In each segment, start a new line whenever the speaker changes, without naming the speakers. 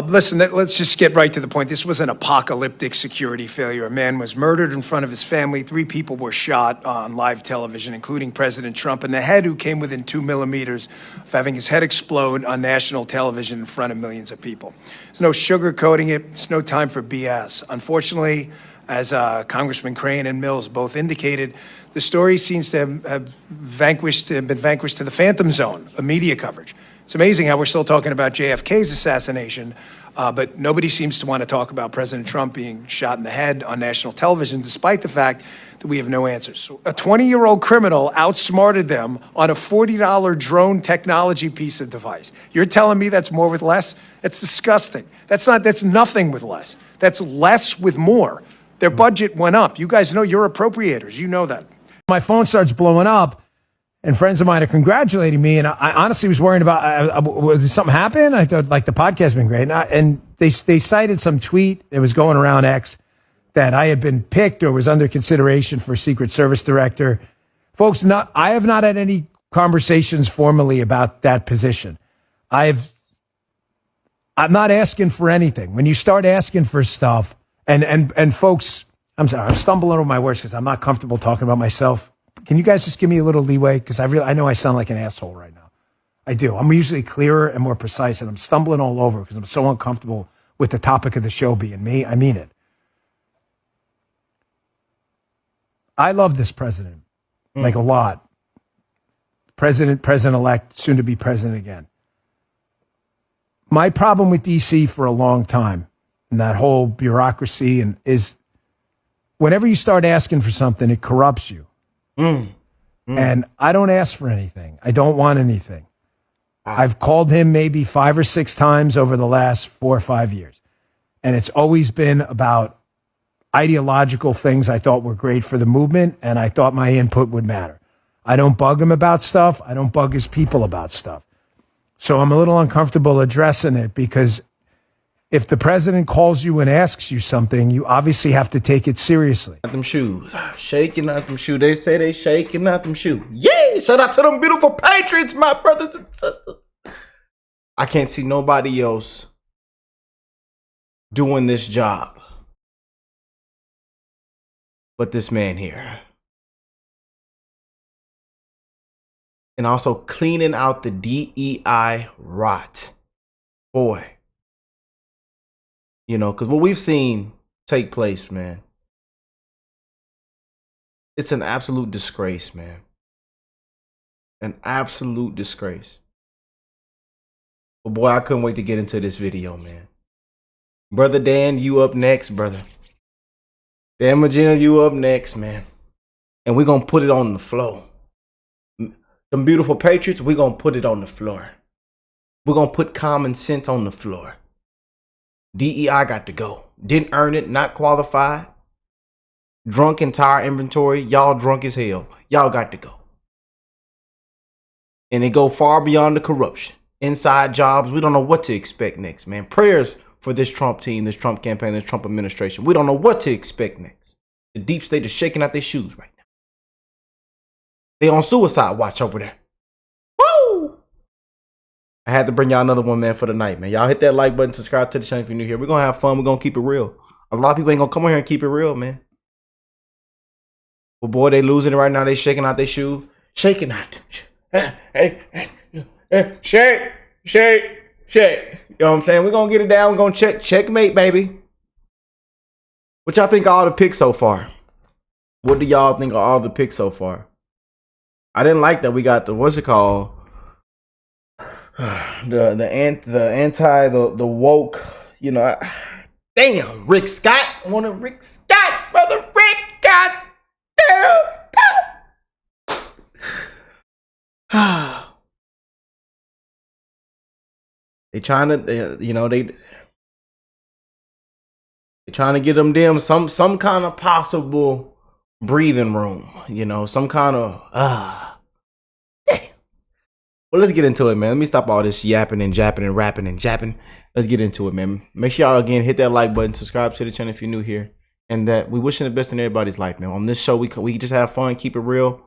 Listen, let's just get right to the point. This was an apocalyptic security failure. A man was murdered in front of his family. 3 people were shot on live television, including President Trump, and the head who came within 2 millimeters of having his head explode on national television in front of millions of people. There's no sugarcoating it. It's no time for BS. Unfortunately, as Congressman Crane and Mills both indicated, the story seems to have been vanquished to the phantom zone of media coverage. It's amazing how we're still talking about JFK's assassination, but nobody seems to want to talk about President Trump being shot in the head on national television, despite the fact that we have no answers. So a 20-year-old criminal outsmarted them on a $40 drone technology piece of device. You're telling me that's more with less? That's disgusting. That's nothing with less. That's less with more. Their budget went up. You guys know, you're appropriators. You know that.
My phone starts blowing up, and friends of mine are congratulating me, and I honestly was worried about, was something happen? I thought, like, the podcast has been great. And they cited some tweet that was going around X that I had been picked or was under consideration for Secret Service director. Folks, I have not had any conversations formally about that position. I'm not asking for anything. When you start asking for stuff, and folks, I'm sorry, I'm stumbling over my words because I'm not comfortable talking about myself. Can you guys just give me a little leeway? Because I know I sound like an asshole right now. I do. I'm usually clearer and more precise, and I'm stumbling all over because I'm so uncomfortable with the topic of the show being me. I mean it. I love this president, like a lot. President-elect, soon to be president again. My problem with DC for a long time, and that whole bureaucracy, is whenever you start asking for something, it corrupts you. And I don't ask for anything. I don't want anything. I've called him maybe 5 or 6 times over the last 4 or 5 years. And it's always been about ideological things I thought were great for the movement, and I thought my input would matter. I don't bug him about stuff. I don't bug his people about stuff. So I'm a little uncomfortable addressing it because if the president calls you and asks you something, you obviously have to take it seriously.
Them shoes, shaking out them shoes. They say they shaking out them shoes. Yeah, shout out to them beautiful Patriots, my brothers and sisters. I can't see nobody else doing this job but this man here. And also cleaning out the DEI rot. Boy. You know, because what we've seen take place, man, it's an absolute disgrace, man. An absolute disgrace. But boy, I couldn't wait to get into this video, man. Brother Dan, you up next, brother. Dan Magina, you up next, man. And we're going to put it on the floor. Them beautiful Patriots, we're going to put it on the floor. We're going to put common sense on the floor. DEI got to go. Didn't earn it, not qualified. Drunk entire inventory. Y'all drunk as hell. Y'all got to go. And it go far beyond the corruption. Inside jobs. We don't know what to expect next, man. Prayers for this Trump team, this Trump campaign, this Trump administration. We don't know what to expect next. The deep state is shaking out their shoes right now. They on suicide watch over there. Woo! I had to bring y'all another one, man, for the night, man. Y'all hit that like button, subscribe to the channel if you're new here. We're going to have fun. We're going to keep it real. A lot of people ain't going to come on here and keep it real, man. But boy, they losing it right now. They shaking out their shoes. Shaking out. Hey, shake. You know what I'm saying? We're going to get it down. We're going to checkmate, baby. What y'all think of all the picks so far? What do y'all think of all the picks so far? I didn't like that we got the, what's it called? The woke, you know. Damn, Rick Scott. Rick Scott, brother Rick. God damn. They trying to, you know, they trying to get them some kind of possible breathing room, you know, some kind of Well, let's get into it, man. Let me stop all this yapping and japping and rapping and japping. Let's get into it, man. Make sure y'all, again, hit that like button, subscribe to the channel if you're new here, and that we wishing the best in everybody's life, man. On this show, we just have fun, keep it real,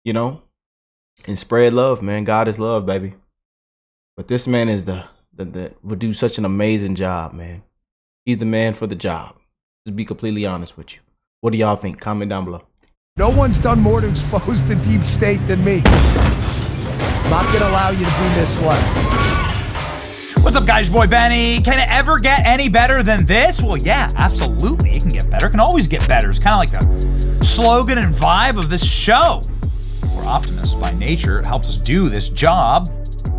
you know, and spread love, man. God is love, baby. But this man is the that would do such an amazing job, man. He's the man for the job. Just be completely honest with you. What do y'all think? Comment down below.
No one's done more to expose the deep state than me. Not gonna allow you to be misled.
What's up, guys? Your boy Benny. Can it ever get any better than this? Well, yeah, absolutely. It can get better. It can always get better. It's kind of like the slogan and vibe of this show. We're optimists by nature. It helps us do this job.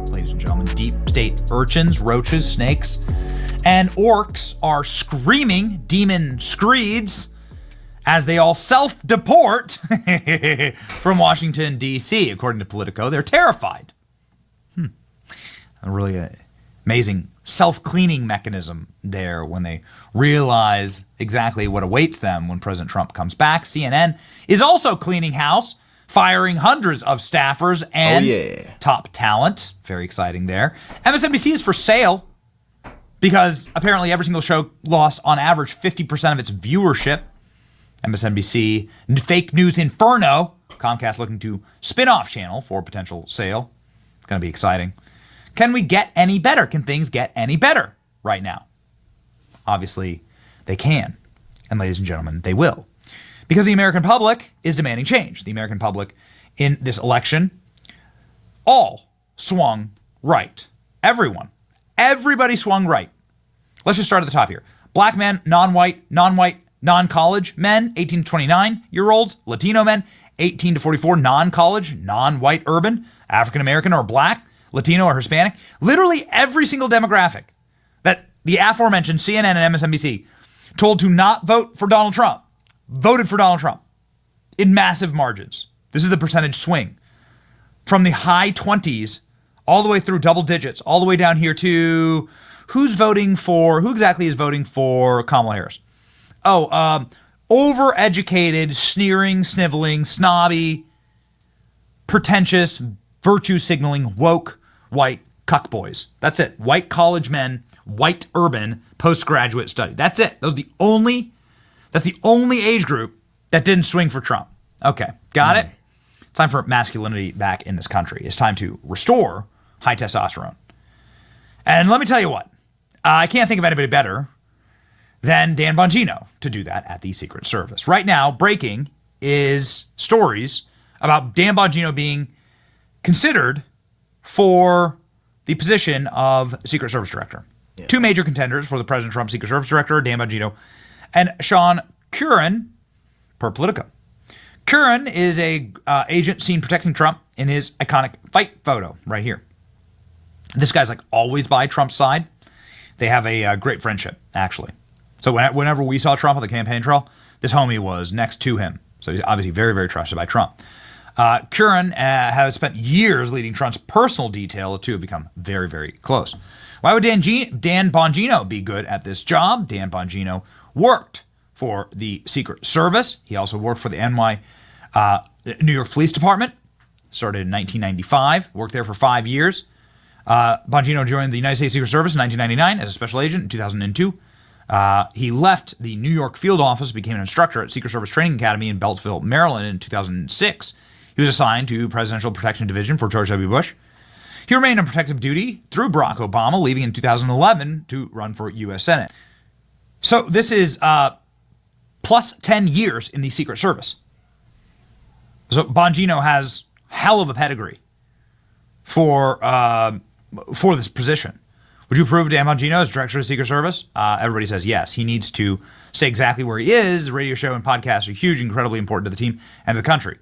Ladies and gentlemen, deep state urchins, roaches, snakes, and orcs are screaming demon screeds as they all self-deport from Washington, D.C. According to Politico, they're terrified. A really amazing self-cleaning mechanism there when they realize exactly what awaits them when President Trump comes back. CNN is also cleaning house, firing hundreds of staffers and top talent. Very exciting there. MSNBC is for sale because apparently every single show lost on average 50% of its viewership. MSNBC Fake News Inferno, Comcast looking to spin-off channel for potential sale. It's going to be exciting. Can we get any better? Can things get any better right now? Obviously, they can. And ladies and gentlemen, they will. Because the American public is demanding change. The American public in this election all swung right. Everyone. Everybody swung right. Let's just start at the top here. Black men, non-white, non-college men, 18 to 29-year-olds, Latino men, 18 to 44, non-college, non-white urban, African-American or black, Latino or Hispanic. Literally every single demographic that the aforementioned CNN and MSNBC told to not vote for Donald Trump voted for Donald Trump in massive margins. This is the percentage swing from the high 20s all the way through double digits, all the way down here to who exactly is voting for Kamala Harris? Overeducated, sneering, sniveling, snobby, pretentious, virtue signaling, woke, white cuck boys. That's it. White college men, white urban, postgraduate study. That's it. That's the only age group that didn't swing for Trump. Okay, got it? Time for masculinity back in this country. It's time to restore high testosterone. And let me tell you what, I can't think of anybody better than Dan Bongino to do that at the Secret Service. Right now, breaking is stories about Dan Bongino being considered for the position of Secret Service Director. Yeah. Two major contenders for the President Trump Secret Service Director, Dan Bongino and Sean Curran, per Politico. Curran is a agent seen protecting Trump in his iconic fight photo right here. This guy's like always by Trump's side. They have a great friendship, actually. So whenever we saw Trump on the campaign trail, this homie was next to him. So he's obviously very, very trusted by Trump. Curran has spent years leading Trump's personal detail. The two have become very, very close. Why would Dan Bongino be good at this job? Dan Bongino worked for the Secret Service. He also worked for the New York Police Department. Started in 1995, worked there for 5 years. Bongino joined the United States Secret Service in 1999 as a special agent in 2002. He left the New York field office, became an instructor at Secret Service Training Academy in Beltsville, Maryland in 2006. He was assigned to Presidential Protection Division for George W. Bush. He remained on protective duty through Barack Obama, leaving in 2011 to run for U.S. Senate. So this is plus 10 years in the Secret Service. So Bongino has hell of a pedigree for this position. Would you approve Dan Bongino as director of the Secret Service? Everybody says yes. He needs to stay exactly where he is. The radio show and podcasts are huge, incredibly important to the team and to the country.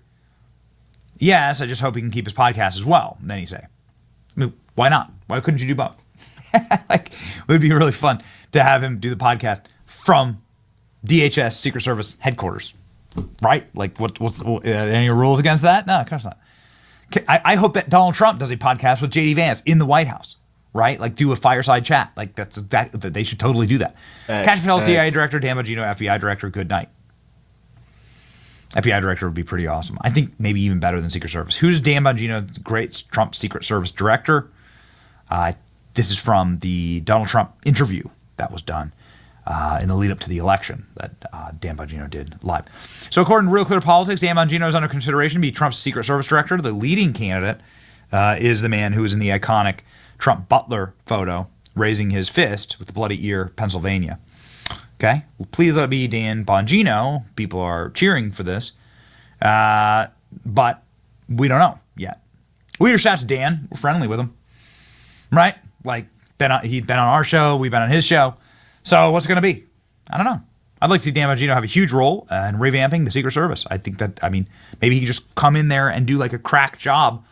Yes, I just hope he can keep his podcast as well, many say. I mean, why not? Why couldn't you do both? It would be really fun to have him do the podcast from DHS Secret Service headquarters, right? Like, what's any rules against that? No, of course not. I hope that Donald Trump does a podcast with JD Vance in the White House, right? Like, do a fireside chat. Like, they should totally do that. Cashapp, CIA director, Dan Bongino, FBI director, good night. FBI director would be pretty awesome. I think maybe even better than Secret Service. Who's Dan Bongino, the great Trump Secret Service director? This is from the Donald Trump interview that was done in the lead up to the election that Dan Bongino did live. So according to Real Clear Politics, Dan Bongino is under consideration to be Trump's Secret Service director. The leading candidate is the man who is in the iconic Trump Butler photo raising his fist with the bloody ear, Pennsylvania. Okay, well, please let it be Dan Bongino. People are cheering for this, but we don't know yet. We reached out to Dan. We're friendly with him, right? Like he'd been on our show, we've been on his show. So what's it going to be? I don't know. I'd like to see Dan Bongino have a huge role in revamping the Secret Service. I think that, maybe he can just come in there and do like a crack job,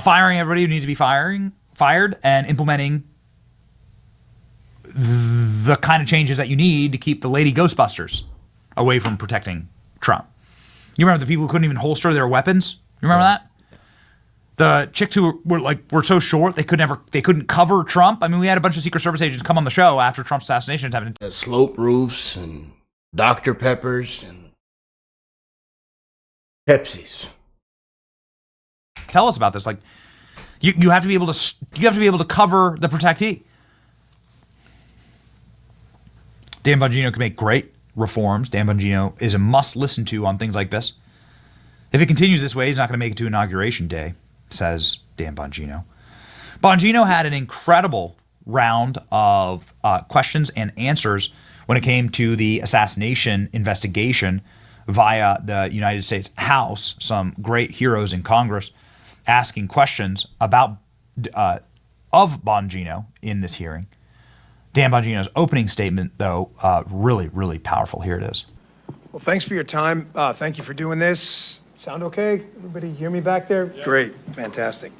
firing everybody who needs to be fired, and implementing the kind of changes that you need to keep the Lady Ghostbusters away from protecting Trump. You remember the people who couldn't even holster their weapons? You remember that? The chicks who were so short they couldn't cover Trump. I mean, we had a bunch of Secret Service agents come on the show after Trump's assassination happened.
Slope roofs and Dr. Peppers and Pepsis.
Tell us about this. Like, you have to be able to cover the protectee. Dan Bongino can make great reforms. Dan Bongino is a must listen to on things like this. If it continues this way, he's not going to make it to Inauguration Day, says Dan Bongino. Bongino had an incredible round of questions and answers when it came to the assassination investigation via the United States House. Some great heroes in Congress asking questions about of Bongino in this hearing. Dan Bongino's opening statement, though, really, really powerful. Here it is.
Well, thanks for your time. Thank you for doing this. Sound okay? Everybody hear me back there? Yeah. Great. Fantastic.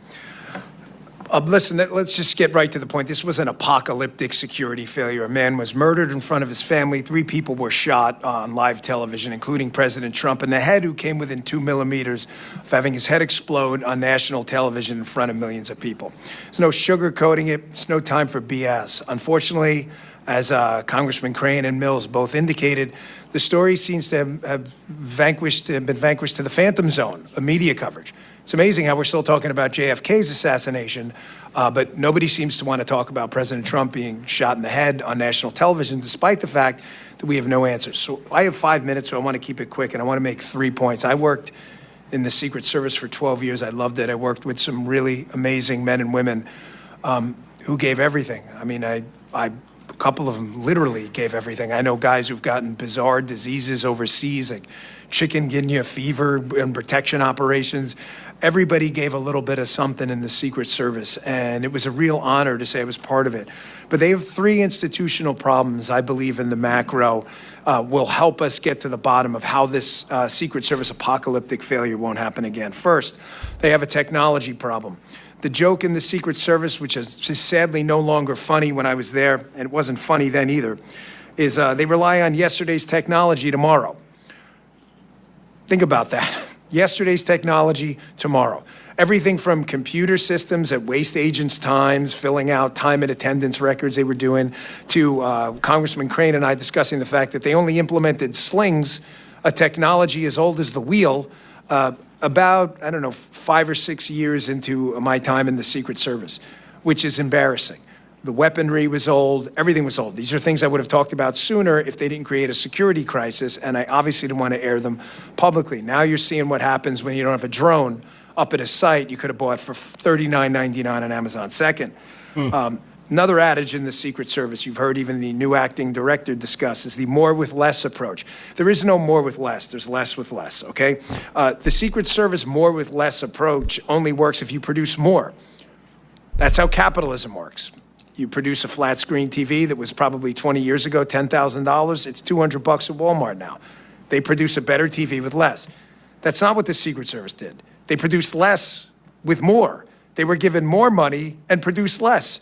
Listen, let's just get right to the point. This was an apocalyptic security failure. A man was murdered in front of his family. 3 people were shot on live television, including President Trump, and the head who came within 2 millimeters of having his head explode on national television in front of millions of people. There's no sugarcoating it. It's no time for BS. Unfortunately, as Congressman Crane and Mills both indicated, the story seems to have been vanquished to the phantom zone of media coverage. It's amazing how we're still talking about JFK's assassination, but nobody seems to want to talk about President Trump being shot in the head on national television, despite the fact that we have no answers. So I have 5 minutes, so I want to keep it quick, and I want to make 3 points. I worked in the Secret Service for 12 years. I loved it. I worked with some really amazing men and women who gave everything. I mean, a couple of them literally gave everything. I know guys who've gotten bizarre diseases overseas, like chikungunya fever and protection operations. Everybody gave a little bit of something in the Secret Service, and it was a real honor to say I was part of it. But they have 3 institutional problems, I believe, in the macro will help us get to the bottom of how this Secret Service apocalyptic failure won't happen again. First, they have a technology problem. The joke in the Secret Service, which is sadly no longer funny when I was there, and it wasn't funny then either, is they rely on yesterday's technology tomorrow. Think about that. Yesterday's technology tomorrow. Everything from computer systems that waste agents' times, filling out time and attendance records they were doing, to Congressman Crane and I discussing the fact that they only implemented slings, a technology as old as the wheel, about, 5 or 6 years into my time in the Secret Service, which is embarrassing. The weaponry was old. Everything was old. These are things I would have talked about sooner if they didn't create a security crisis, and I obviously didn't want to air them publicly. Now you're seeing what happens when you don't have a drone up at a site you could have bought for $39.99 on Amazon. Second, another adage in the Secret Service, you've heard even the new acting director discuss, is the more with less approach. There is no more with less. There's less with less, okay? The Secret Service more with less approach only works if you produce more. That's how capitalism works. You produce a flat screen TV that was probably 20 years ago, $10,000. It's $200 at Walmart now. They produce a better TV with less. That's not what the Secret Service did. They produced less with more. They were given more money and produced less.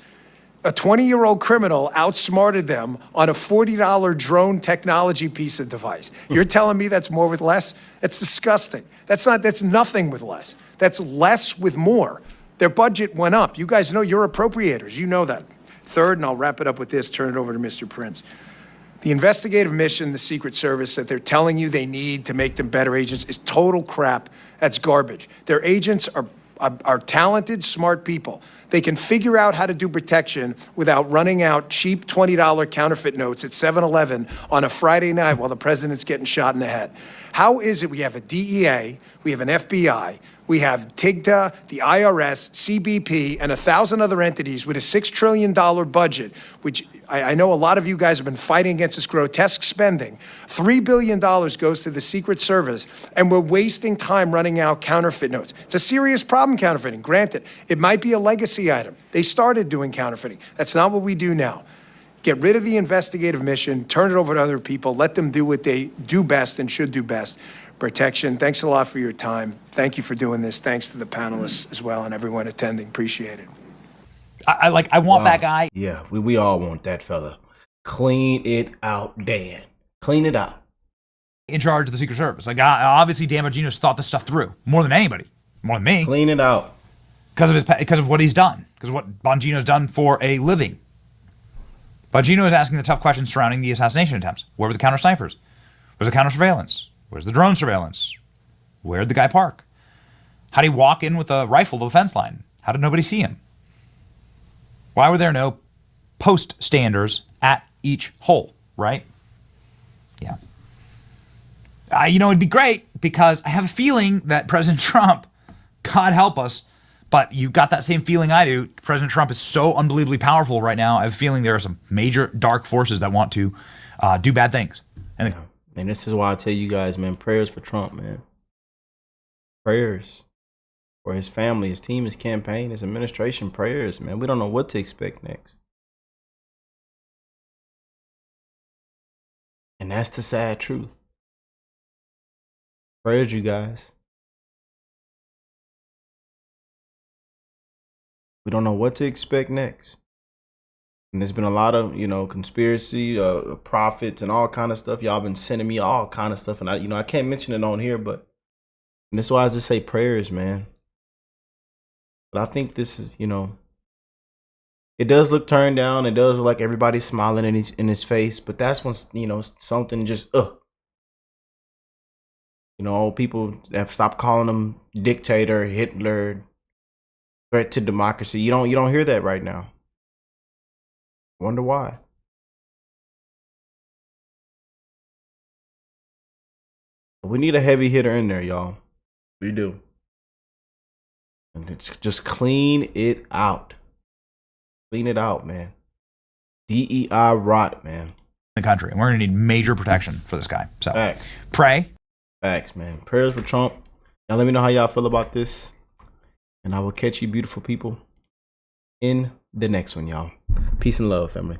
A 20-year-old criminal outsmarted them on a $40 drone technology piece of device. You're telling me that's more with less? That's disgusting. That's nothing with less. That's less with more. Their budget went up. You guys know, you're appropriators. You know that. Third, and I'll wrap it up with this, turn it over to Mr. Prince. The investigative mission, the Secret Service, that they're telling you they need to make them better agents is total crap. That's garbage. Their agents are talented, smart people. They can figure out how to do protection without running out cheap $20 counterfeit notes at 7-Eleven on a Friday night while the president's getting shot in the head. How is it we have a DEA, we have an FBI, We have TIGTA, the IRS, CBP, and 1,000 other entities with a $6 trillion budget, which I know a lot of you guys have been fighting against this grotesque spending. $3 billion goes to the Secret Service, and we're wasting time running out counterfeit notes. It's a serious problem, counterfeiting. Granted, it might be a legacy item. They started doing counterfeiting. That's not what we do now. Get rid of the investigative mission, turn it over to other people, let them do what they do best and should do best. Protection. Thanks a lot for your time. Thank you for doing this. Thanks to the panelists as well and everyone attending. Appreciate it.
I want that guy
Yeah, we all want that fella. Clean it out, Dan. Clean it out.
in charge of the Secret Service. Like, obviously, Dan Bongino's thought this stuff through more than anybody, more than me,
Clean it out.
because of what he's done, because of what Bongino's done for a living. Bongino is asking the tough questions surrounding the assassination attempts. Where were the counter snipers? Where's the counter surveillance? Where's the drone surveillance? Where'd the guy park? How did he walk in with a rifle to the fence line? How did nobody see him? Why were there no post standers at each hole, right? Yeah. It'd be great because I have a feeling that President Trump, God help us, but you've got that same feeling I do. President Trump is so unbelievably powerful right now. I have a feeling there are some major dark forces that want to do bad things. And
And this is why I tell you guys, man, prayers for Trump, man. Prayers for his family, his team, his campaign, his administration. Prayers, man. We don't know what to expect next. And that's the sad truth. Prayers, you guys. We don't know what to expect next. And there's been a lot of, conspiracy, prophets and all kind of stuff. Y'all been sending me all kind of stuff. And I can't mention it on here, but and that's why I just say prayers, man. But I think this is, it does look turned down. It does look like everybody's smiling in his face. But that's when, something just, people have stopped calling him dictator, Hitler, threat to democracy. You don't hear that right now. Wonder why. We need a heavy hitter in there, y'all. We do. And it's just clean it out. Clean it out, man. DEI rot, man.
the country, and we're going to need major protection for this guy. So
Facts.
pray.
Facts, man. Prayers for Trump. Now let me know how y'all feel about this. And I will catch you beautiful people in the next one, y'all. Peace and love, family.